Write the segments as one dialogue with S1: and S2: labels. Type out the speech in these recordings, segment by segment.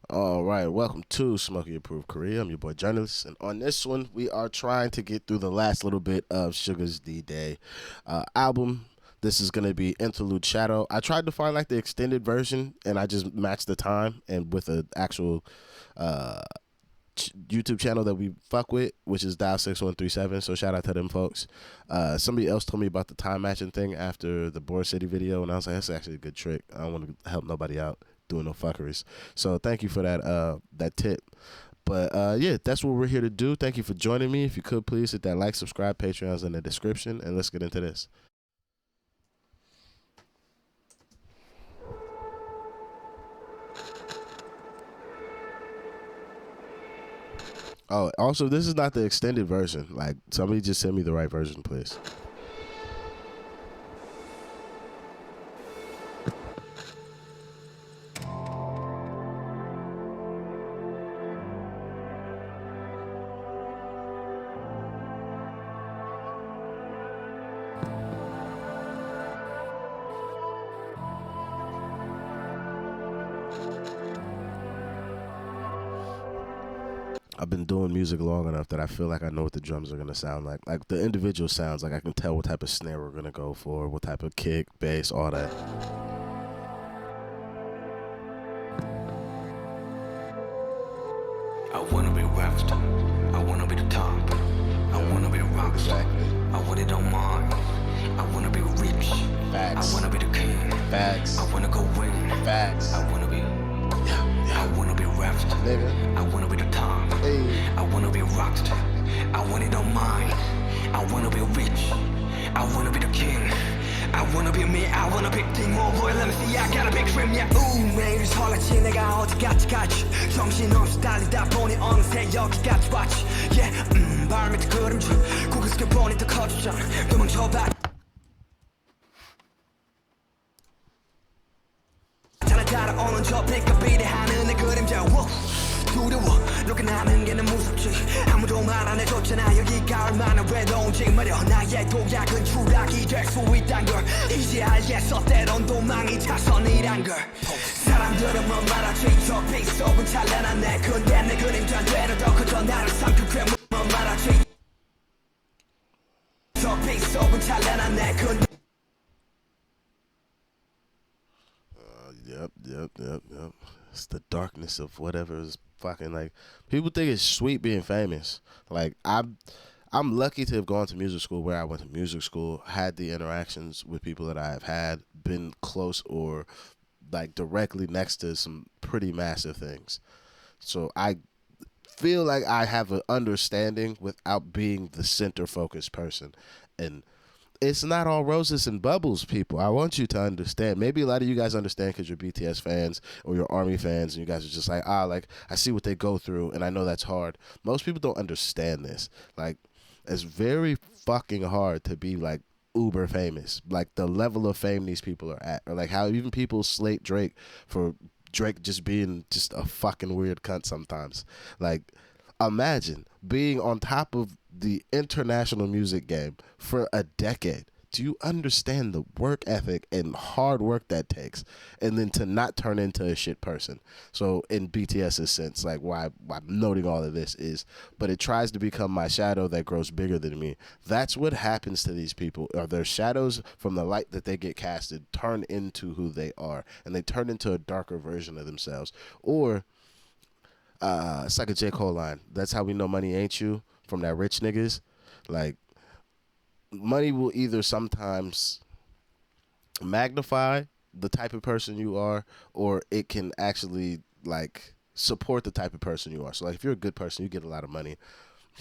S1: All right, welcome to Smokey Approved Korea. I'm your boy Journalist, and on this one, we are trying to get through the last little bit of Sugar's D-Day album. This is gonna be Interlude Shadow. I tried to find like the extended version, and I just matched the time and with an actual YouTube channel that we fuck with, which is Dial 6137. So shout out to them folks. Somebody else told me about the time matching thing after the Board City video, and I was like, that's actually a good trick. I don't want to help nobody out doing no fuckeries. So thank you for that tip. But yeah, that's what we're here to do. Thank you for joining me. If you could please hit that like, subscribe, Patreon's in the description, and let's get into this. Oh, also, this is not the extended version. Like, somebody just send me the right version, please. I've been doing music long enough that I feel like I know what the drums are gonna sound like. Like the individual sounds, like I can tell what type of snare we're gonna go for, what type of kick, bass, all that.
S2: I wanna be rapped. I wanna be the top. I wanna be the rock star. I want it on mine. I wanna be rich.
S1: Facts.
S2: I wanna be the king.
S1: Facts.
S2: I wanna go win.
S1: Facts.
S2: I wanna be. I wanna be rapped.
S1: Nigga.
S2: I wanna be the top.
S1: Hey.
S2: I wanna be a rock star. I want it on mine. I wanna be rich. I wanna be the king. I wanna be me. I wanna be king. Oh boy, let me see. I got a big dream. Yeah. 매일 설레지 내가 어디까지 갈지. 정신없이 달리다 보니 어느새 여기까지 왔지. Yeah. 발 밑에 그림자. 고개 숙여 보니 더 커지잖아. 도망쳐봐. 따라오는 저 빛과 비례하는 내 그림자. 두려워 이렇게 나는 게 난 무섭지. 아무도 말 안 해줬잖아 여기가 얼마나 외로운지 말여. 나의 도약은 추락이 될 수 있단 걸 이제 알겠어. 때론 도망이 차선이란 걸. 사람들은 뭐 말하지. 저 빛 속은 찬란하네. 근데 내 그림자 되려 더 커져 나를 삼키게 뭐 말하지. 저 빛 속은 찬란하네. 근데
S1: Yep. It's the darkness of whatever is fucking like. People think it's sweet being famous. Like I'm lucky to have gone to music school where I went to music school, had the interactions with people that I have had, been close or like directly next to some pretty massive things. So I feel like I have an understanding without being the center focused person. And it's not all roses and bubbles, people. I want you to understand. Maybe a lot of you guys understand because you're BTS fans or you're Army fans, and you guys are just like, like I see what they go through, and I know that's hard. Most people don't understand this. Like, it's very fucking hard to be like uber famous. Like the level of fame these people are at, or like how even people slate Drake for Drake just being just a fucking weird cunt sometimes. Like, imagine being on top of the international music game for a decade. Do you understand the work ethic and hard work that takes? And then to not turn into a shit person. So in BTS's sense, like why I'm noting all of this is, but it tries to become my shadow that grows bigger than me. That's what happens to these people. Are their shadows from the light that they get casted turn into who they are, and they turn into a darker version of themselves. Or it's like a J. Cole line. That's how we know money ain't you, from that rich niggas. Like, money will either sometimes magnify the type of person you are, or it can actually like support the type of person you are. So like if you're a good person, you get a lot of money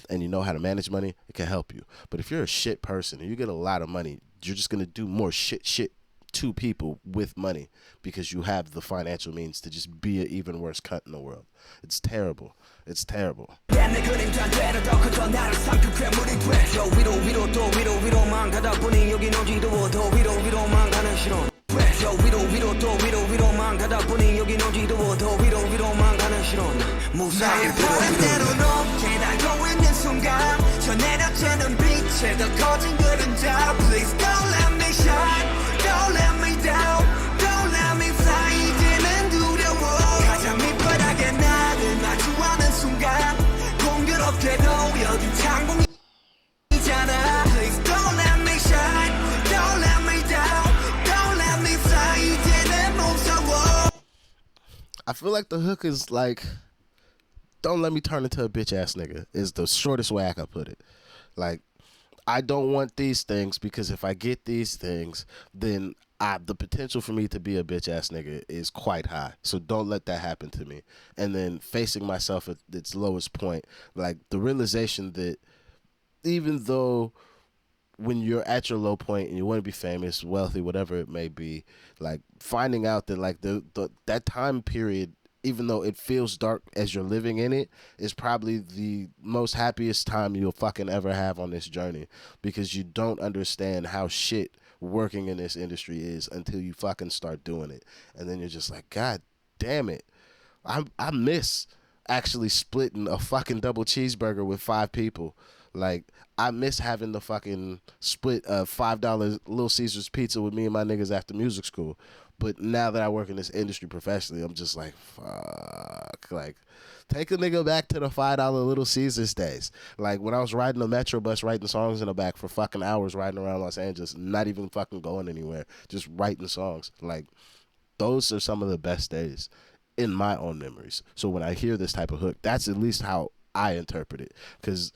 S1: and you know how to manage money, it can help you. But if you're a shit person and you get a lot of money, you're just gonna do more shit to people with money because you have the financial means to just be an even worse cunt in the world. It's terrible. It's terrible.
S2: Please don't let me shine. Don't let me down. Don't let me fly. 이제는 두려워. 가장 밑바닥에
S1: I feel like the hook is like, don't let me turn into a bitch ass nigga is the shortest way I could put it. Like, I don't want these things because if I get these things, then the potential for me to be a bitch ass nigga is quite high. So don't let that happen to me. And then facing myself at its lowest point, like the realization that even though when you're at your low point and you want to be famous, wealthy, whatever it may be, like finding out that like that time period, even though it feels dark as you're living in it, is probably the most happiest time you'll fucking ever have on this journey, because you don't understand how shit working in this industry is until you fucking start doing it. And then you're just like, God damn it. I miss actually splitting a fucking double cheeseburger with 5 people. Like, I miss having the fucking split $5 Little Caesars pizza with me and my niggas after music school. But now that I work in this industry professionally, I'm just like, fuck. Like, take a nigga back to the $5 Little Caesars days. Like, when I was riding the Metro bus, writing songs in the back for fucking hours, riding around Los Angeles, not even fucking going anywhere, just writing songs. Like, those are some of the best days in my own memories. So when I hear this type of hook, that's at least how I interpret it. Because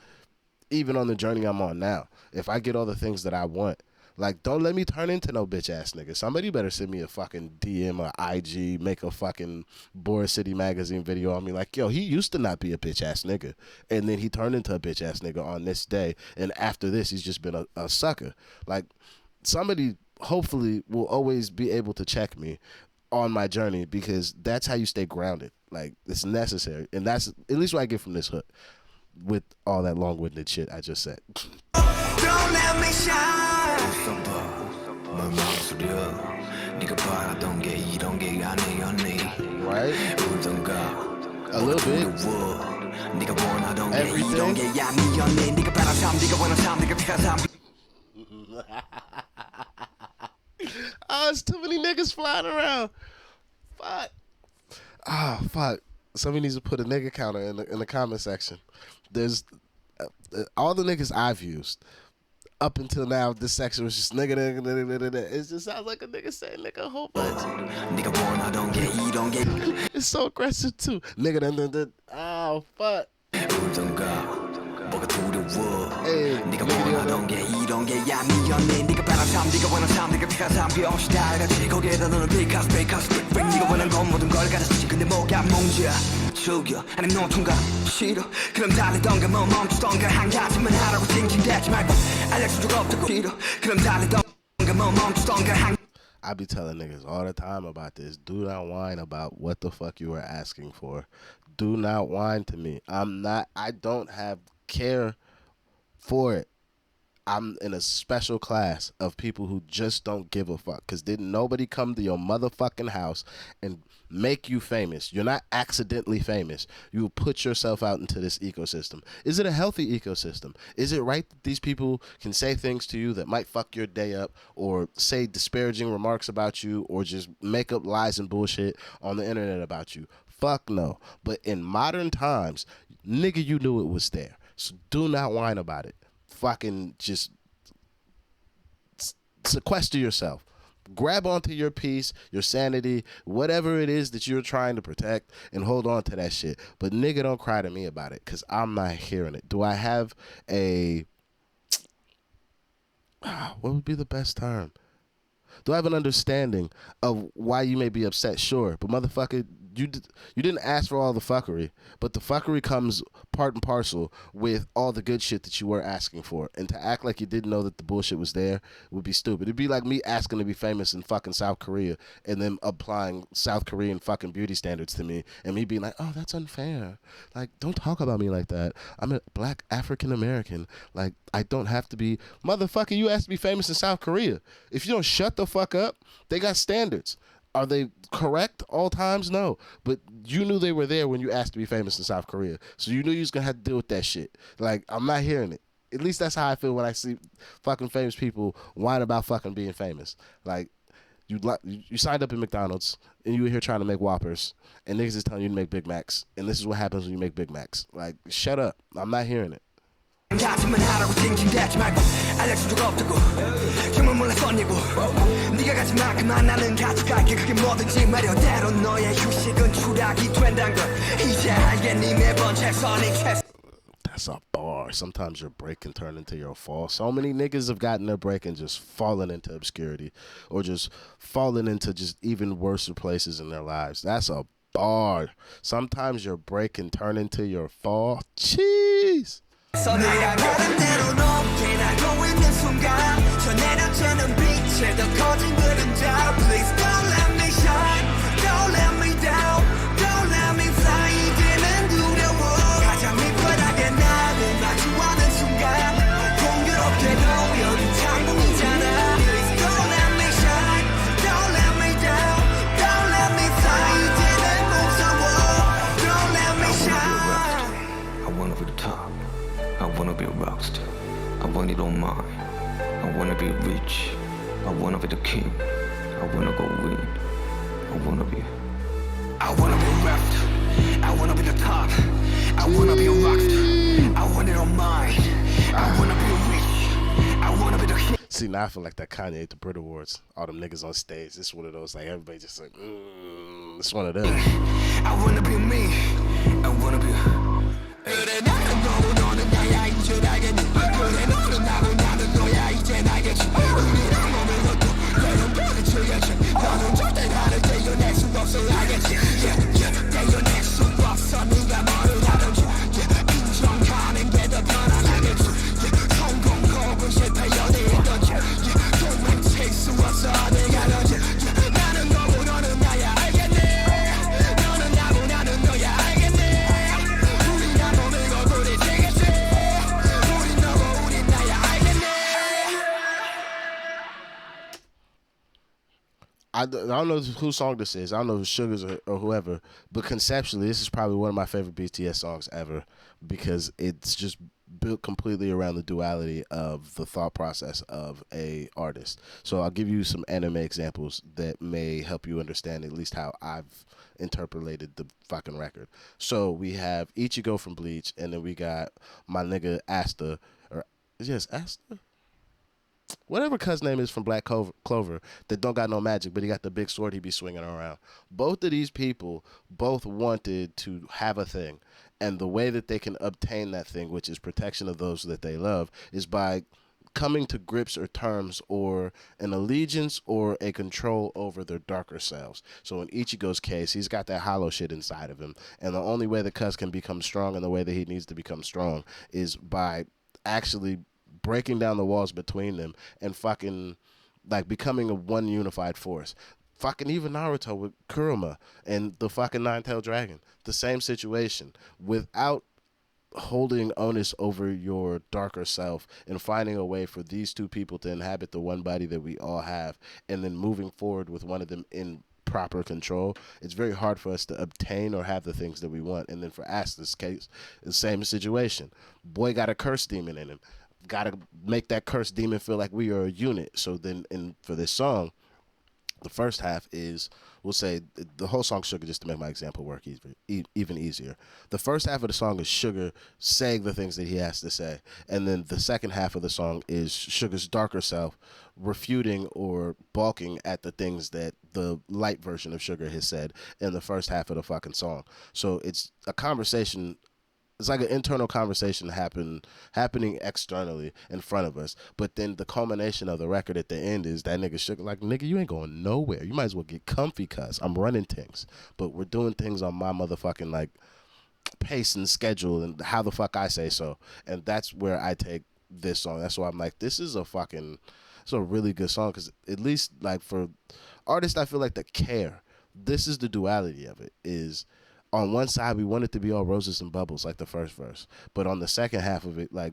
S1: even on the journey I'm on now, if I get all the things that I want, like, don't let me turn into no bitch ass nigga. Somebody better send me a fucking DM or IG, make a fucking Boris City Magazine video on me like, yo, he used to not be a bitch ass nigga, and then he turned into a bitch ass nigga on this day, and after this he's just been a sucker. Like, somebody hopefully will always be able to check me on my journey, because that's how you stay grounded. Like, it's necessary, and that's at least what I get from this hook, with all that long-winded shit I just said.
S2: Don't let me shine.
S1: Right? A little bit. Everything. Oh, it's too many niggas flying around. Fuck. Ah, fuck. Somebody needs to put a nigga counter in the comment section. There's all the niggas I've used up until now. This section was just nigga. It just sounds like a nigga saying nigga a whole bunch. It's so aggressive too. Nigga. Oh fuck. Hey,
S2: 죽여 아님 노통과 싫어 그럼 달리던가 뭐 멈추던가 한 가지만 하라고 징징대지 말고 알려준 적 없다고 싫어 그럼 달리던가 뭐 멈추던가 한
S1: I be telling niggas all the time about this. Do not whine about what the fuck you are asking for. Do not whine to me. I don't have care for it. I'm in a special class of people who just don't give a fuck, because didn't nobody come to your motherfucking house and make you famous. You're not accidentally famous. You put yourself out into this ecosystem. Is it a healthy ecosystem? Is it right that these people can say things to you that might fuck your day up, or say disparaging remarks about you, or just make up lies and bullshit on the internet about you? Fuck no. But in modern times, nigga, you knew it was there. So do not whine about it. Fucking just sequester yourself. Grab onto your peace, your sanity, whatever it is that you're trying to protect, and hold on to that shit. But nigga, don't cry to me about it, because I'm not hearing it. Do I have a... what would be the best term? Do I have an understanding of why you may be upset? Sure. But motherfucker, you didn't ask for all the fuckery, but the fuckery comes part and parcel with all the good shit that you were asking for. And to act like you didn't know that the bullshit was there would be stupid. It'd be like me asking to be famous in fucking South Korea and then applying South Korean fucking beauty standards to me, and me being like, oh, that's unfair. Like, don't talk about me like that. I'm a black African American. Like, I don't have to be... Motherfucker, you asked to be famous in South Korea. If you don't shut the fuck up, they got standards. Are they correct all times? No. But you knew they were there when you asked to be famous in South Korea. So you knew you was going to have to deal with that shit. Like, I'm not hearing it. At least that's how I feel when I see fucking famous people whine about fucking being famous. Like, you signed up at McDonald's and you were here trying to make Whoppers, and niggas is telling you to make Big Macs, and this is what happens when you make Big Macs. Like, shut up. I'm not hearing it.
S2: 같으면 하라고 징징대지 말고 알려줄 적 없다고 정말 몰랐었냐고 네가 가진 만큼만 나는 가져갈게 그게 뭐든지 말이야 때론 너의 휴식은 추락이 된단 걸 이제 알겠니 매번 최선이 최선.
S1: That's a bar. Sometimes your break can turn into your fall. So many niggas have gotten their break and just fallen into obscurity or just fallen into just even worse places in their lives. That's a bar. Sometimes your break can turn into your fall. Jeez.
S2: 내가 나름대로 높게 날고 있는 순간 저 내려지는 빛에 더 커진 그림자 Please don't let me shine Don't let me down Don't let me fly 이제는 두려워 가장 밑바닥에 나를 마주하는 순간 공교롭게도 여긴 창문이잖아 Please don't let me shine Don't let me down Don't let me fly 이제는 무서워 Don't let me shine I wanna be the top I wanna be a rockstar. I want it on mine. I wanna be rich. I wanna be the king. I wanna go win. I wanna be a rapper. I wanna be the top. I wanna be a rockstar. I want it on mine. I wanna be rich. I wanna be the king.
S1: See, now I feel like that Kanye at the Brit Awards. All them niggas on stage. This is one of those, like, everybody just like, it's one of them.
S2: I wanna be me. I wanna be 그래 나는 너무 너는 나야 이제 알겠니 그래 너는 나고 나는 너야 이제 알겠지 우리랑 몸을 놓고 내는 별을 쳐야지 너는 절대 나를 떼어낼 수 없어 알겠지 떼어낼 수 없어 네가 뭐를 하든지 인정하는 게 더 편안하겠지 성공 혹은 실패 어디든지 도망칠 수 없어 어디 가든지 나는 너고 너는 나야 알겠니 너는 나고 나는 너야 알겠니
S1: I don't know whose song this is. I don't know if it's Sugar's or whoever, but conceptually, this is probably one of my favorite BTS songs ever because it's just built completely around the duality of the thought process of a artist. So I'll give you some anime examples that may help you understand at least how I've interpolated the fucking record. So we have Ichigo from Bleach, and then we got my nigga Asta, or yes, Asta? Whatever cuz name is from Black Clover that don't got no magic, but he got the big sword he be swinging around. Both of these people both wanted to have a thing, and the way that they can obtain that thing, which is protection of those that they love, is by coming to grips or terms or an allegiance or a control over their darker selves. So in Ichigo's case, he's got that hollow shit inside of him, and the only way the cuz can become strong and the way that he needs to become strong is by actually breaking down the walls between them and fucking like becoming a one unified force. Fucking even Naruto with Kurama and the fucking nine-tailed dragon. The same situation. Without holding onus over your darker self and finding a way for these two people to inhabit the one body that we all have and then moving forward with one of them in proper control, it's very hard for us to obtain or have the things that we want. And then for Asta's case, the same situation. Boy got a curse demon in him. Got to make that cursed demon feel like we are a unit. So then for this song, the first half is, we'll say, the whole song Sugar, just to make my example work even easier. The first half of the song is Sugar saying the things that he has to say. And then the second half of the song is Sugar's darker self refuting or balking at the things that the light version of Sugar has said in the first half of the fucking song. So it's a conversation. It's like an internal conversation happening externally in front of us. But then the culmination of the record at the end is that nigga Sugar like, nigga, you ain't going nowhere. You might as well get comfy, cuz I'm running things. But we're doing things on my motherfucking like pace and schedule and how the fuck I say so. And that's where I take this song. That's why I'm like, it's a really good song because at least like for artists I feel like that care, this is the duality of it is, on one side, we want it to be all roses and bubbles like the first verse. But on the second half of it, like,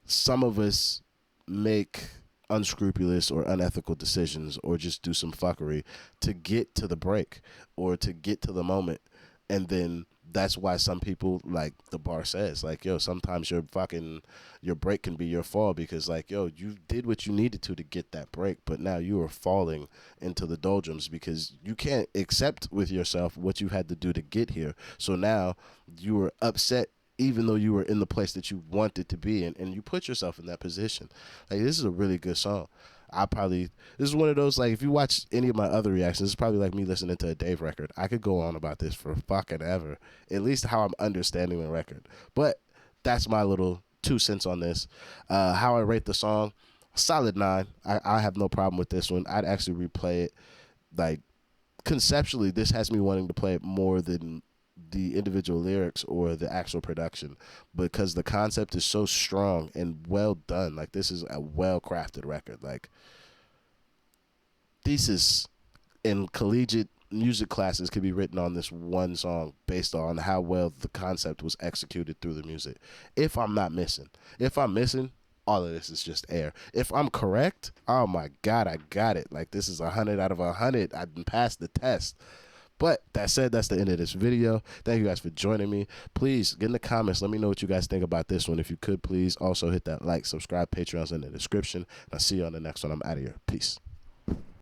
S1: some of us make unscrupulous or unethical decisions or just do some fuckery to get to the break or to get to the moment. And then that's why some people, like the bar says, like, yo, sometimes your break can be your fall because, like, yo, you did what you needed to get that break, but now you are falling into the doldrums because you can't accept with yourself what you had to do to get here. So now you are upset even though you were in the place that you wanted to be in, and you put yourself in that position. Like, this is a really good song. This is one of those, like, if you watch any of my other reactions, it's probably like me listening to a Dave record. I could go on about this for fucking ever, at least how I'm understanding the record. But that's my little 2 cents on this. How I rate the song, solid 9. I have no problem with this one. I'd actually replay it. Like, conceptually, this has me wanting to play it more than the individual lyrics or the actual production, because the concept is so strong and well done. Like, this is a well crafted record. Like, thesis in collegiate music classes could be written on this one song based on how well the concept was executed through the music. If I'm missing, all of this is just air. If I'm correct, oh my God, I got it. Like, this is 100 out of 100. I passed the test. But that said, that's the end of this video. Thank you guys for joining me. Please get in the comments. Let me know what you guys think about this one. If you could, please also hit that like, subscribe. Patreon's in the description. And I'll see you on the next one. I'm out of here. Peace.